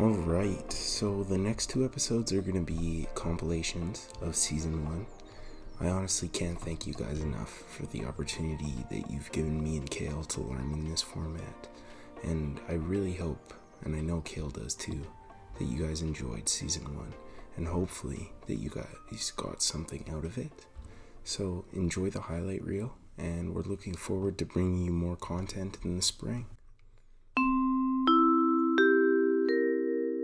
Alright, so the next two episodes are going to be compilations of Season 1. I honestly can't thank you guys enough for the opportunity that you've given me and Kale to learn in this format. And I really hope, and I know Kale does too, that you guys enjoyed Season 1. And hopefully that you guys got something out of it. So enjoy the highlight reel, and we're looking forward to bringing you more content in the spring.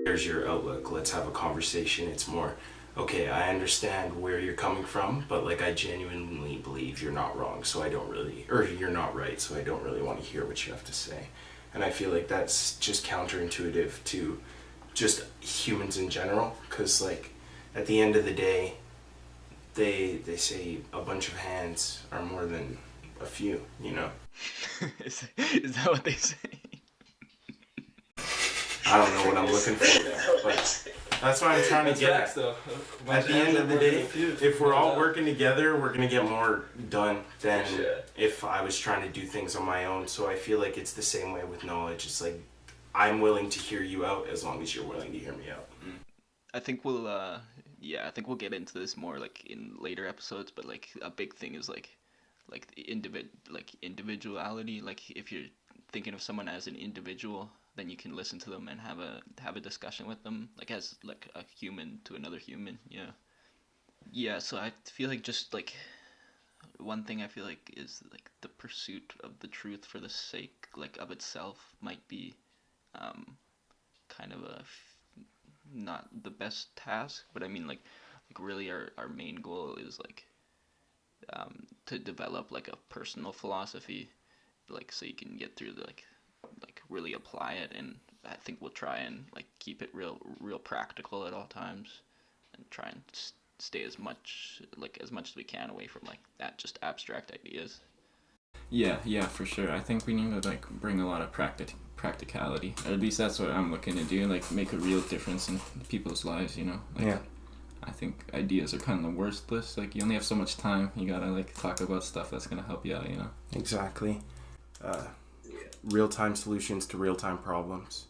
Here's your outlook, let's have a conversation. It's more, okay, I understand where you're coming from, but like I genuinely believe you're not wrong, so I don't really, or you're not right, so I don't really want to hear what you have to say. And I feel like that's just counterintuitive to just humans in general, because like at the end of the day, they say a bunch of hands are more than a few, you know? Is that what they say? I don't know what I'm looking for there, but that's what I'm trying to get at. Though. At the end of the day, if we're all working together, we're going to get more done than if I was trying to do things on my own. So I feel like it's the same way with knowledge. It's like, I'm willing to hear you out as long as you're willing to hear me out. I think we'll get into this more like in later episodes, but like a big thing is like individuality. Like if you're thinking of someone as an individual, then you can listen to them and have a discussion with them, like as like a human to another human. Yeah, so I feel like just like one thing I feel like is like the pursuit of the truth for the sake like of itself might be kind of not the best task, but I mean like really our main goal is like to develop like a personal philosophy, like so you can get through the like really apply it, and I think we'll try and like keep it real practical at all times, and try and stay as much as we can away from like that just abstract ideas. Yeah, for sure. I think we need to like bring a lot of practicality. Or at least that's what I'm looking to do, like make a real difference in people's lives, you know? Like, yeah. I think ideas are kind of the worst list. Like you only have so much time. You gotta like talk about stuff that's gonna help you out, you know? Exactly. Real-time solutions to real-time problems.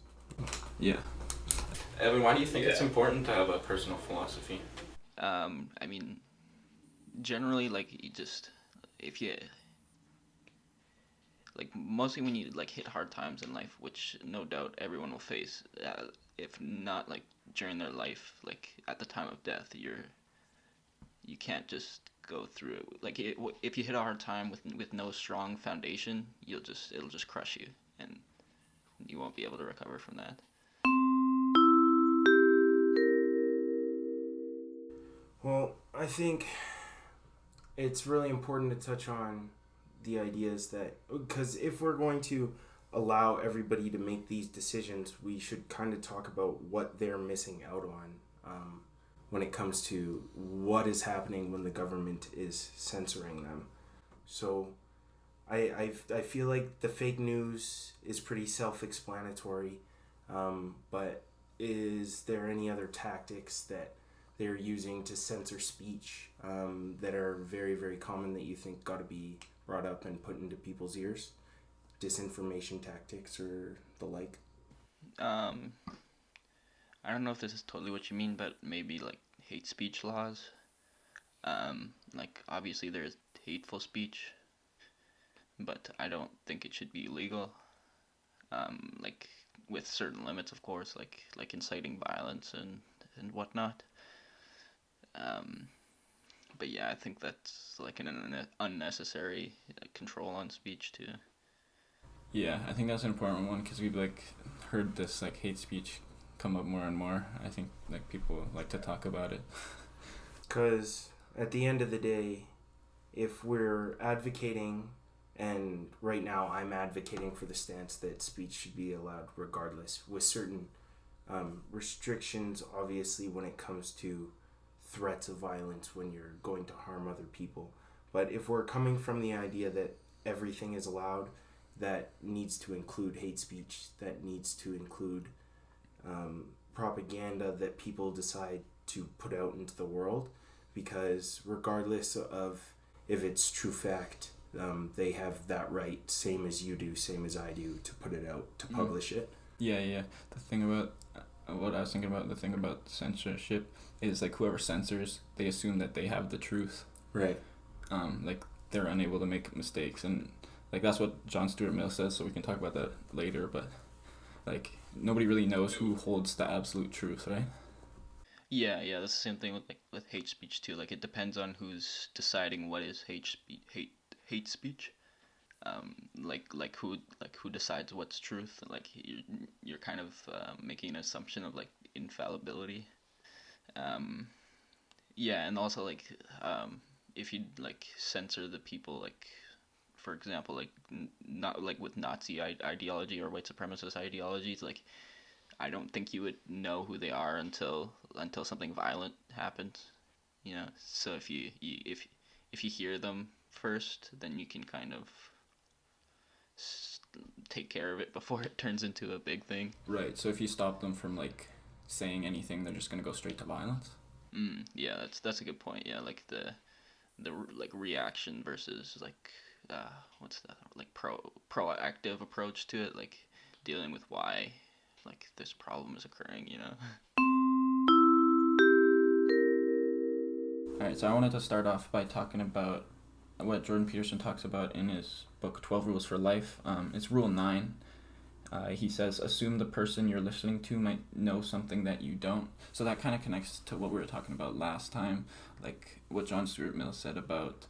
Yeah. Evan, why do you think it's important to have a personal philosophy? I mean, generally, like you just if you like mostly when you like hit hard times in life, which no doubt everyone will face, if not like during their life, like at the time of death, you can't just go through it. Like if you hit a hard time with no strong foundation, it'll just crush you, and you won't be able to recover from that. Well, I think it's really important to touch on the ideas that, because if we're going to allow everybody to make these decisions, we should kind of talk about what they're missing out on when it comes to what is happening when the government is censoring them. So I feel like the fake news is pretty self-explanatory, but is there any other tactics that they're using to censor speech that are very, very common that you think got to be brought up and put into people's ears? Disinformation tactics or the like? I don't know if this is totally what you mean, but maybe like hate speech laws. Like obviously there's hateful speech, but I don't think it should be illegal. Like with certain limits, of course, like inciting violence and whatnot. But yeah, I think that's like an unnecessary control on speech too. Yeah, I think that's an important one because we've like heard this like hate speech come up more and more. I think like people like to talk about it. Because at the end of the day, if we're advocating, and right now I'm advocating for the stance that speech should be allowed regardless, with certain restrictions, obviously, when it comes to threats of violence when you're going to harm other people. But if we're coming from the idea that everything is allowed, that needs to include hate speech, that needs to include propaganda that people decide to put out into the world, because regardless of if it's true fact, they have that right, same as you do, same as I do, to put it out, to publish it. Yeah. The thing about what I was thinking about, the thing about censorship is like whoever censors, they assume that they have the truth. Right. Like they're unable to make mistakes, and like that's what John Stuart Mill says. So we can talk about that later. But like nobody really knows who holds the absolute truth, right? Yeah, that's the same thing with hate speech too. Like it depends on who's deciding what is hate speech. Who decides what's truth. Like you're kind of making an assumption of like infallibility. Yeah, and also like if you like censor the people, like for example, like not like with Nazi ideology or white supremacist ideologies, like I don't think you would know who they are until something violent happens. So if you hear them first, then you can kind of take care of it before it turns into a big thing. Right. So if you stop them from like saying anything, they're just gonna go straight to violence. Yeah, that's a good point. Yeah, like the like reaction versus like what's that, like proactive approach to it, like dealing with why like this problem is occurring. Alright, so I wanted to start off by talking about what Jordan Peterson talks about in his book 12 Rules for Life. It's Rule 9. He says, assume the person you're listening to might know something that you don't. So that kind of connects to what we were talking about last time, like what John Stuart Mill said about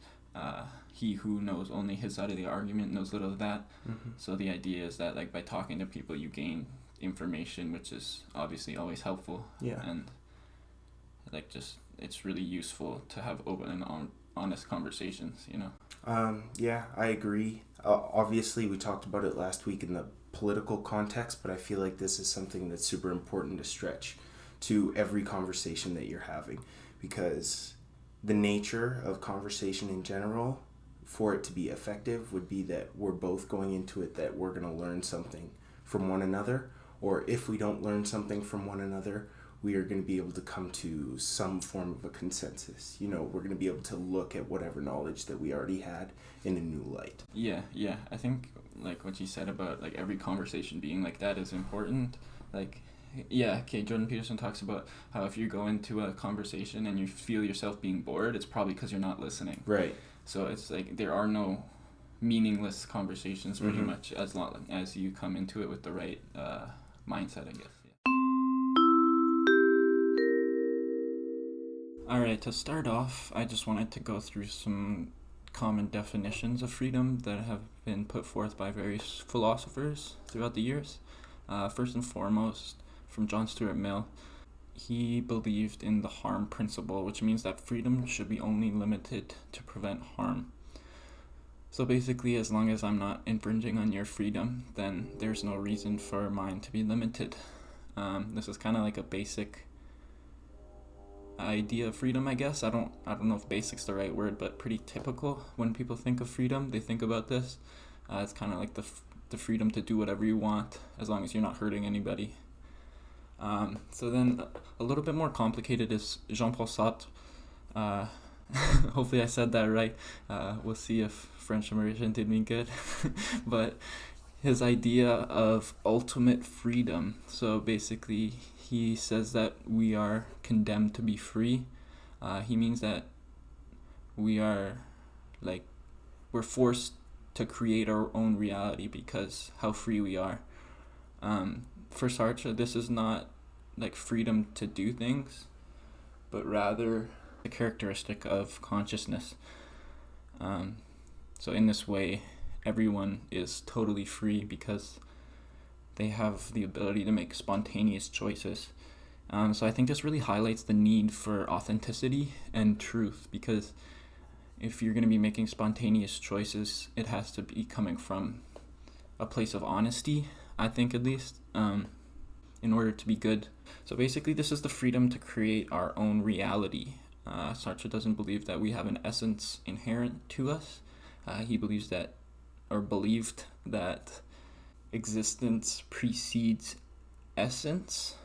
he who knows only his side of the argument knows little of that. Mm-hmm. So the idea is that like by talking to people you gain information, which is obviously always helpful. Yeah. And like just it's really useful to have open and honest conversations, Yeah, I agree. Obviously, we talked about it last week in the political context, but I feel like this is something that's super important to stretch to every conversation that you're having, because the nature of conversation in general, for it to be effective, would be that we're both going into it that we're going to learn something from one another, or if we don't learn something from one another, we are going to be able to come to some form of a consensus. We're going to be able to look at whatever knowledge that we already had in a new light. Yeah. I think like what you said about like every conversation being like that is important. Like, yeah, okay, Jordan Peterson talks about how if you go into a conversation and you feel yourself being bored, it's probably because you're not listening. Right. So it's like there are no meaningless conversations pretty Mm-hmm. much as long as you come into it with the right mindset, I guess. Alright, to start off, I just wanted to go through some common definitions of freedom that have been put forth by various philosophers throughout the years. First and foremost, from John Stuart Mill, he believed in the harm principle, which means that freedom should be only limited to prevent harm. So basically, as long as I'm not infringing on your freedom, then there's no reason for mine to be limited. This is kind of like a basic idea of freedom, I guess. I don't know if basic's the right word, but pretty typical when people think of freedom. They think about this. It's kind of like the freedom to do whatever you want as long as you're not hurting anybody. So then a little bit more complicated is Jean-Paul Sartre. Hopefully I said that right. We'll see if French immersion did me good. But his idea of ultimate freedom. So basically he says that we are condemned to be free. He means that we're forced to create our own reality because how free we are. For Sartre, this is not like freedom to do things, but rather a characteristic of consciousness. So in this way, everyone is totally free because they have the ability to make spontaneous choices. So I think this really highlights the need for authenticity and truth, because if you're going to be making spontaneous choices, it has to be coming from a place of honesty, I think, at least, in order to be good. So basically, this is the freedom to create our own reality. Sartre doesn't believe that we have an essence inherent to us. He believed that existence precedes essence.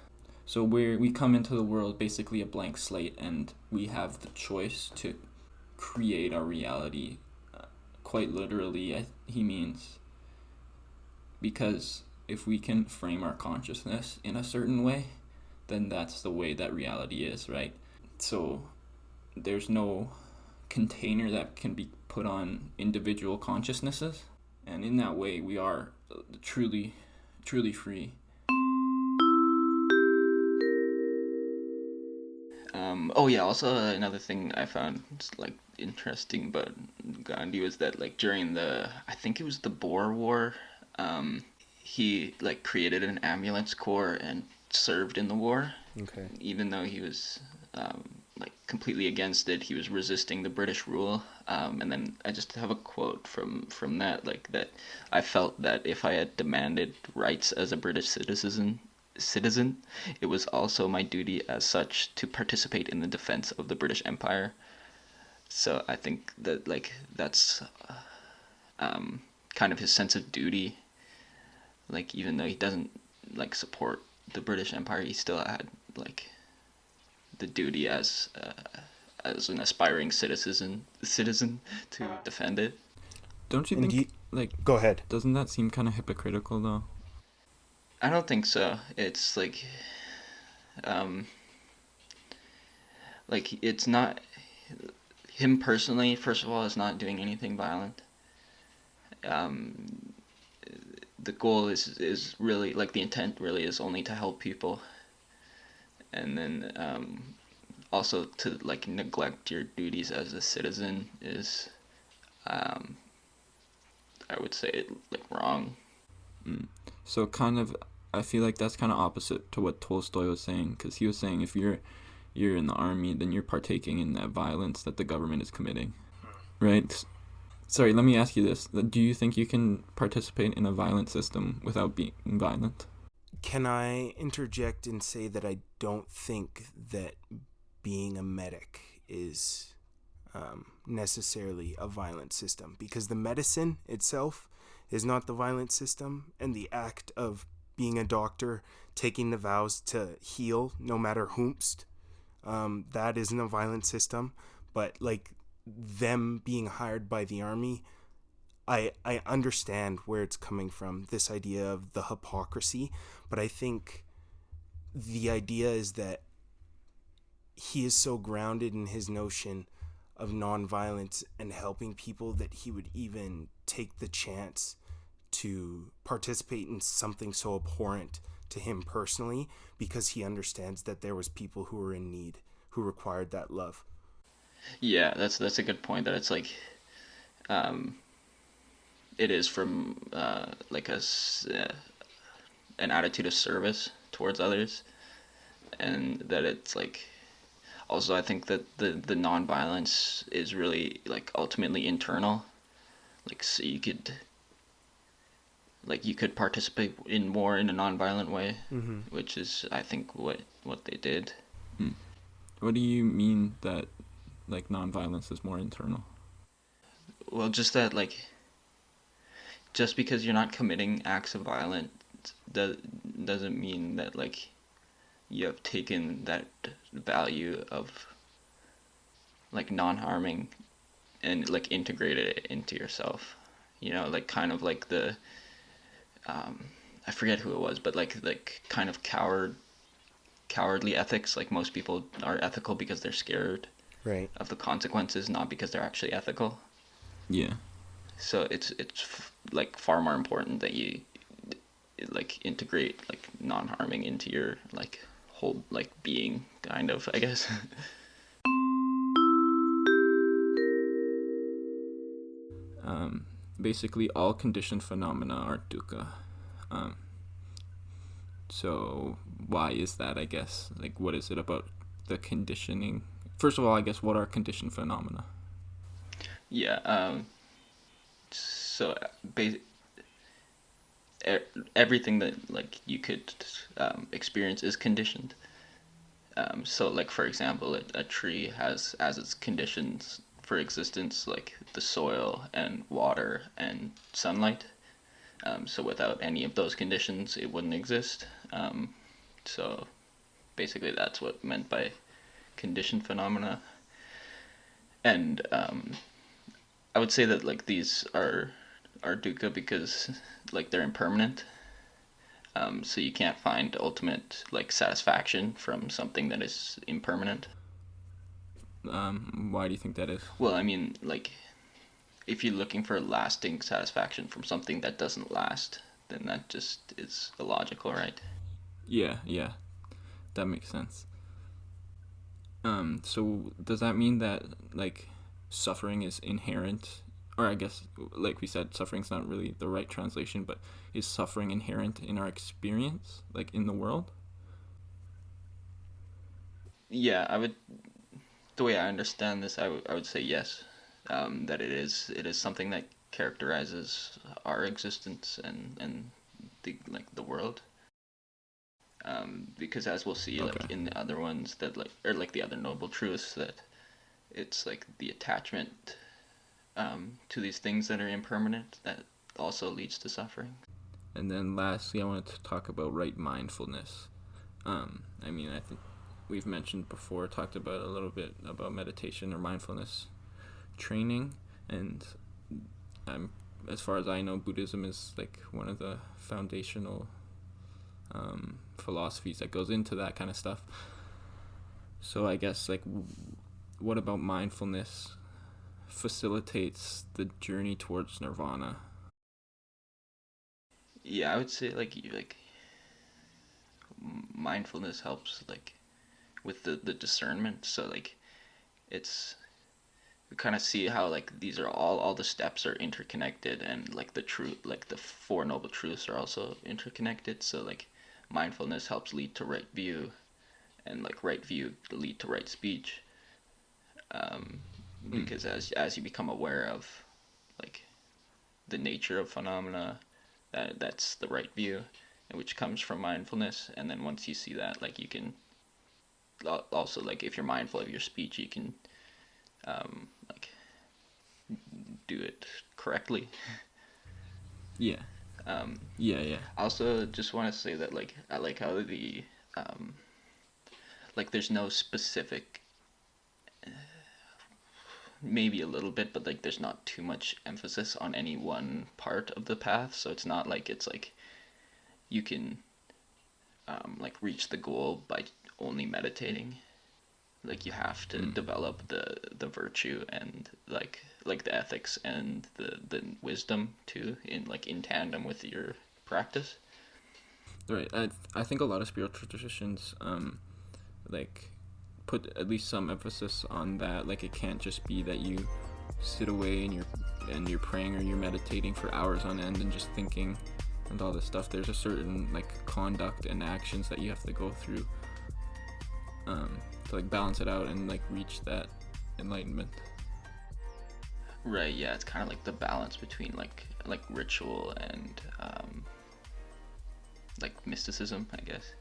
So we come into the world basically a blank slate, and we have the choice to create our reality. Quite literally, he means, because if we can frame our consciousness in a certain way, then that's the way that reality is, right? So there's no container that can be put on individual consciousnesses, and in that way we are truly free. Oh yeah, also another thing I found like interesting about Gandhi was that like during I think it was the Boer War, he like created an ambulance corps and served in the war. Okay. Even though he was like completely against it, he was resisting the British rule. And then I just have a quote from that, like that I felt that if I had demanded rights as a British citizen, it was also my duty as such to participate in the defense of the British Empire. So I think that like that's kind of his sense of duty. Like even though he doesn't like support the British Empire, he still had like the duty as an aspiring citizen to defend it. Don't you And think, like, go ahead. doesn't that seem kind of hypocritical though? I don't think so. It's um, like it's not him personally. First of all, is not doing anything violent. Um, the goal is really like the intent really is only to help people, and then also to like neglect your duties as a citizen is, I would say like wrong. So kind of, I feel like that's kind of opposite to what Tolstoy was saying, because he was saying if you're in the army, then you're partaking in that violence that the government is committing, right? Sorry, let me ask you this: do you think you can participate in a violent system without being violent? Can I interject and say that I don't think that being a medic is necessarily a violent system, because the medicine itself is not the violent system, and the act of being a doctor, taking the vows to heal no matter whomst, that isn't a violent system. But like them being hired by the army, I understand where it's coming from, this idea of the hypocrisy, but I think the idea is that he is so grounded in his notion of nonviolence and helping people that he would even take the chance to participate in something so abhorrent to him personally, because he understands that there was people who were in need, who required that love. Yeah, that's a good point. That it's like, um, it is from like an attitude of service towards others, and that it's like also I think that the nonviolence is really like ultimately internal. Like so you could participate in more in a nonviolent way, Mm-hmm. which is I think what they did. What do you mean that like nonviolence is more internal? Well, just that like just because you're not committing acts of violence does doesn't mean that like you have taken that value of like non-harming and like integrated it into yourself. You know, like kind of like the I forget who it was, but like kind of cowardly ethics. Like most people are ethical because they're scared Right. of the consequences, not because they're actually ethical. Yeah. So like far more important that you like integrate like non-harming into your like whole like being, kind of, I guess. Basically, all conditioned phenomena are dukkha. Um, so why is that? I guess like what is it about the conditioning? First of all, I guess what are conditioned phenomena? Yeah. So ba- everything that like you could experience is conditioned. So like for example, a tree has as its conditions for existence like the soil and water and sunlight. So without any of those conditions, it wouldn't exist. So basically, that's what meant by conditioned phenomena. And I would say that like these are dukkha because like they're impermanent. So you can't find ultimate like satisfaction from something that is impermanent. Why do you think that is? Well, I mean, like, if you're looking for lasting satisfaction from something that doesn't last, then that just is illogical, right? Yeah, that makes sense. So does that mean that like suffering is inherent, or I guess like we said, suffering's not really the right translation, but is suffering inherent in our experience, like in the world? Yeah, the way I understand this, I would say yes, that it is something that characterizes our existence and the world. Because as we'll see, like Okay. in the other ones that like or like the other noble truths, that it's like the attachment to these things that are impermanent that also leads to suffering. And then lastly, I wanted to talk about right mindfulness. I mean, I think we've mentioned before, talked about a little bit about meditation or mindfulness training, and as far as I know, Buddhism is like one of the foundational philosophies that goes into that kind of stuff. So I guess like, what about mindfulness facilitates the journey towards nirvana? Yeah, I would say like mindfulness helps like with the discernment. So like it's we kind of see how like these are all the steps are interconnected, and like the truth, like the four noble truths are also interconnected. So like mindfulness helps lead to right view, and like right view lead to right speech, Mm. because as you become aware of like the nature of phenomena, that's the right view, and which comes from mindfulness. And then once you see that, like you can also like if you're mindful of your speech, you can like do it correctly. Yeah, Um, yeah. I also just want to say that like I like how the um, like there's no specific, maybe a little bit, but like there's not too much emphasis on any one part of the path. So it's not like it's like you can like reach the goal by only meditating. Like you have to Mm. develop the virtue and like the ethics and the wisdom too, in like in tandem with your practice. Right. I think a lot of spiritual traditions like put at least some emphasis on that. Like it can't just be that you sit away and you're praying or you're meditating for hours on end and just thinking and all this stuff. There's a certain like conduct and actions that you have to go through to like balance it out and like reach that enlightenment. Right, yeah, it's kind of like the balance between like ritual and like mysticism, I guess.